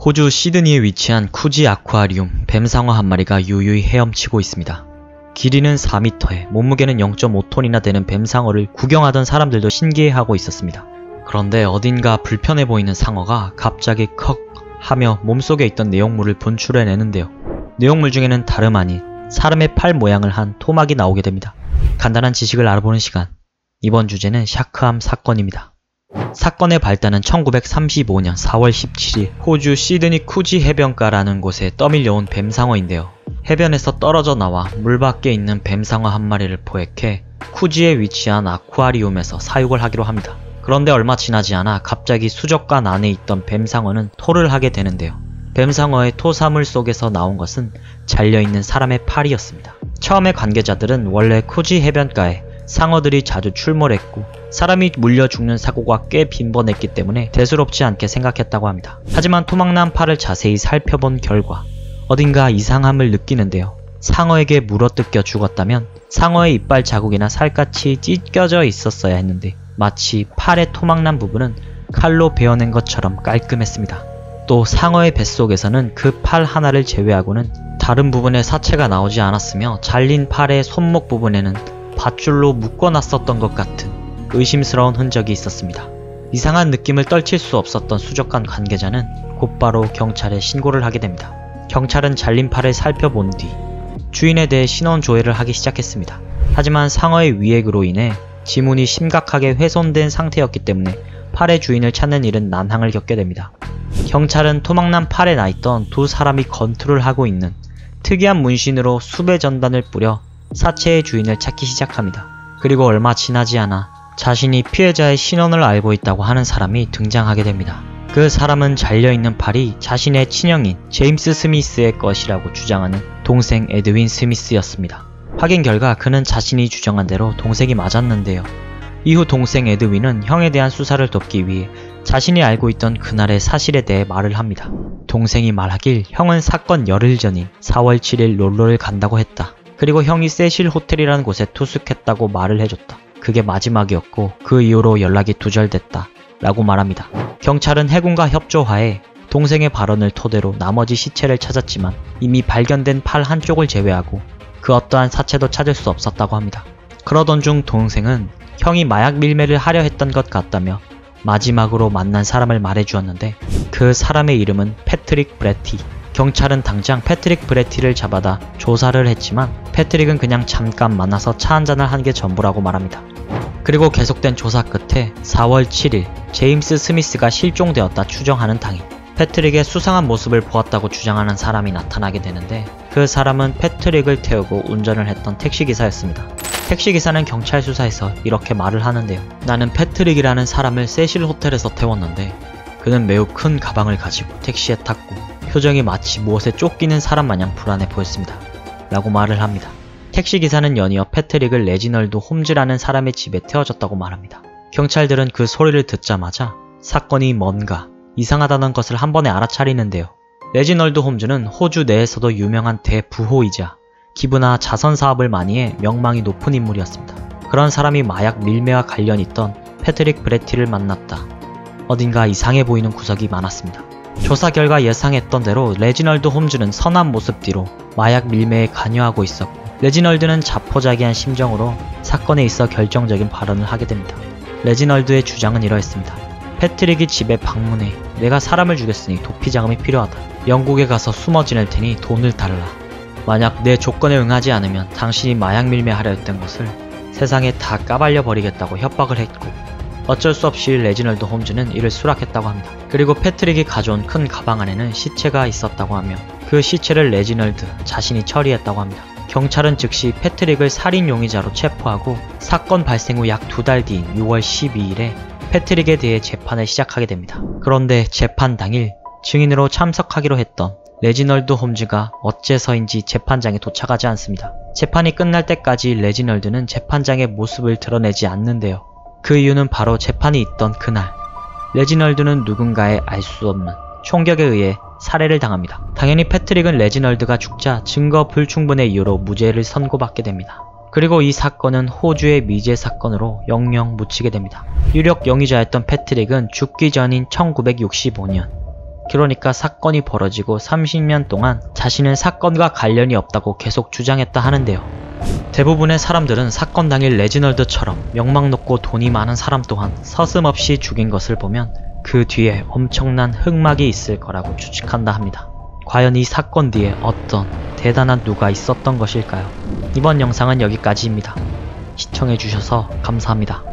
호주 시드니에 위치한 쿠지 아쿠아리움 뱀상어 한 마리가 유유히 헤엄치고 있습니다. 길이는 4m에 몸무게는 0.5톤이나 되는 뱀상어를 구경하던 사람들도 신기해하고 있었습니다. 그런데 어딘가 불편해 보이는 상어가 갑자기 컥 하며 몸속에 있던 내용물을 분출해내는데요. 내용물 중에는 다름 아닌 사람의 팔 모양을 한 토막이 나오게 됩니다. 간단한 지식을 알아보는 시간. 이번 주제는 샤크암 사건입니다. 사건의 발단은 1935년 4월 17일 호주 시드니 쿠지 해변가라는 곳에 떠밀려온 뱀상어인데요. 해변에서 떨어져 나와 물 밖에 있는 뱀상어 한 마리를 포획해 쿠지에 위치한 아쿠아리움에서 사육을 하기로 합니다. 그런데 얼마 지나지 않아 갑자기 수족관 안에 있던 뱀상어는 토를 하게 되는데요. 뱀상어의 토사물 속에서 나온 것은 잘려있는 사람의 팔이었습니다. 처음에 관계자들은 원래 쿠지 해변가에 상어들이 자주 출몰했고 사람이 물려 죽는 사고가 꽤 빈번했기 때문에 대수롭지 않게 생각했다고 합니다. 하지만 토막난 팔을 자세히 살펴본 결과 어딘가 이상함을 느끼는데요. 상어에게 물어뜯겨 죽었다면 상어의 이빨 자국이나 살갗이 찢겨져 있었어야 했는데 마치 팔의 토막난 부분은 칼로 베어낸 것처럼 깔끔했습니다. 또 상어의 뱃속에서는 그 팔 하나를 제외하고는 다른 부분에 사체가 나오지 않았으며 잘린 팔의 손목 부분에는 밧줄로 묶어놨었던 것 같은 의심스러운 흔적이 있었습니다. 이상한 느낌을 떨칠 수 없었던 수족관 관계자는 곧바로 경찰에 신고를 하게 됩니다. 경찰은 잘린 팔을 살펴본 뒤 주인에 대해 신원 조회를 하기 시작했습니다. 하지만 상어의 위액으로 인해 지문이 심각하게 훼손된 상태였기 때문에 팔의 주인을 찾는 일은 난항을 겪게 됩니다. 경찰은 토막난 팔에 나있던 두 사람이 건투를 하고 있는 특이한 문신으로 수배 전단을 뿌려 사체의 주인을 찾기 시작합니다. 그리고 얼마 지나지 않아 자신이 피해자의 신원을 알고 있다고 하는 사람이 등장하게 됩니다. 그 사람은 잘려있는 팔이 자신의 친형인 제임스 스미스의 것이라고 주장하는 동생 에드윈 스미스였습니다. 확인 결과 그는 자신이 주장한 대로 동생이 맞았는데요. 이후 동생 에드윈은 형에 대한 수사를 돕기 위해 자신이 알고 있던 그날의 사실에 대해 말을 합니다. 동생이 말하길 형은 사건 열흘 전인 4월 7일 롤러를 간다고 했다. 그리고 형이 세실 호텔이라는 곳에 투숙했다고 말을 해줬다. 그게 마지막이었고 그 이후로 연락이 두절됐다 라고 말합니다. 경찰은 해군과 협조하에 동생의 발언을 토대로 나머지 시체를 찾았지만 이미 발견된 팔 한쪽을 제외하고 그 어떠한 사체도 찾을 수 없었다고 합니다. 그러던 중 동생은 형이 마약 밀매를 하려 했던 것 같다며 마지막으로 만난 사람을 말해주었는데 그 사람의 이름은 패트릭 브레티. 경찰은 당장 패트릭 브레티를 잡아다 조사를 했지만 패트릭은 그냥 잠깐 만나서 차 한잔을 한 게 전부라고 말합니다. 그리고 계속된 조사 끝에 4월 7일 제임스 스미스가 실종되었다 추정하는 당일 패트릭의 수상한 모습을 보았다고 주장하는 사람이 나타나게 되는데 그 사람은 패트릭을 태우고 운전을 했던 택시기사였습니다. 택시기사는 경찰 수사에서 이렇게 말을 하는데요. 나는 패트릭이라는 사람을 세실 호텔에서 태웠는데 그는 매우 큰 가방을 가지고 택시에 탔고 표정이 마치 무엇에 쫓기는 사람 마냥 불안해 보였습니다. 라고 말을 합니다. 택시기사는 연이어 패트릭을 레지널드 홈즈라는 사람의 집에 태워줬다고 말합니다. 경찰들은 그 소리를 듣자마자 사건이 뭔가 이상하다는 것을 한 번에 알아차리는데요. 레지널드 홈즈는 호주 내에서도 유명한 대부호이자 기부나 자선 사업을 많이 해 명망이 높은 인물이었습니다. 그런 사람이 마약 밀매와 관련 있던 패트릭 브레티를 만났다. 어딘가 이상해 보이는 구석이 많았습니다. 조사 결과 예상했던 대로 레지널드 홈즈는 선한 모습 뒤로 마약 밀매에 관여하고 있었고 레지널드는 자포자기한 심정으로 사건에 있어 결정적인 발언을 하게 됩니다. 레지널드의 주장은 이러했습니다. 패트릭이 집에 방문해 내가 사람을 죽였으니 도피 자금이 필요하다. 영국에 가서 숨어 지낼 테니 돈을 달라. 만약 내 조건에 응하지 않으면 당신이 마약 밀매하려 했던 것을 세상에 다 까발려 버리겠다고 협박을 했고 어쩔 수 없이 레지널드 홈즈는 이를 수락했다고 합니다. 그리고 패트릭이 가져온 큰 가방 안에는 시체가 있었다고 하며 그 시체를 레지널드 자신이 처리했다고 합니다. 경찰은 즉시 패트릭을 살인 용의자로 체포하고 사건 발생 후 약 2달 뒤인 6월 12일에 패트릭에 대해 재판을 시작하게 됩니다. 그런데 재판 당일 증인으로 참석하기로 했던 레지널드 홈즈가 어째서인지 재판장에 도착하지 않습니다. 재판이 끝날 때까지 레지널드는 재판장의 모습을 드러내지 않는데요. 그 이유는 바로 재판이 있던 그날 레지널드는 누군가의 알 수 없는 총격에 의해 살해를 당합니다. 당연히 패트릭은 레지널드가 죽자 증거 불충분의 이유로 무죄를 선고받게 됩니다. 그리고 이 사건은 호주의 미제 사건으로 영영 묻히게 됩니다. 유력 용의자였던 패트릭은 죽기 전인 1965년 그러니까 사건이 벌어지고 30년 동안 자신은 사건과 관련이 없다고 계속 주장했다 하는데요. 대부분의 사람들은 사건 당일 레지널드처럼 명망 높고 돈이 많은 사람 또한 서슴없이 죽인 것을 보면 그 뒤에 엄청난 흑막이 있을 거라고 추측한다 합니다. 과연 이 사건 뒤에 어떤 대단한 누가 있었던 것일까요? 이번 영상은 여기까지입니다. 시청해주셔서 감사합니다.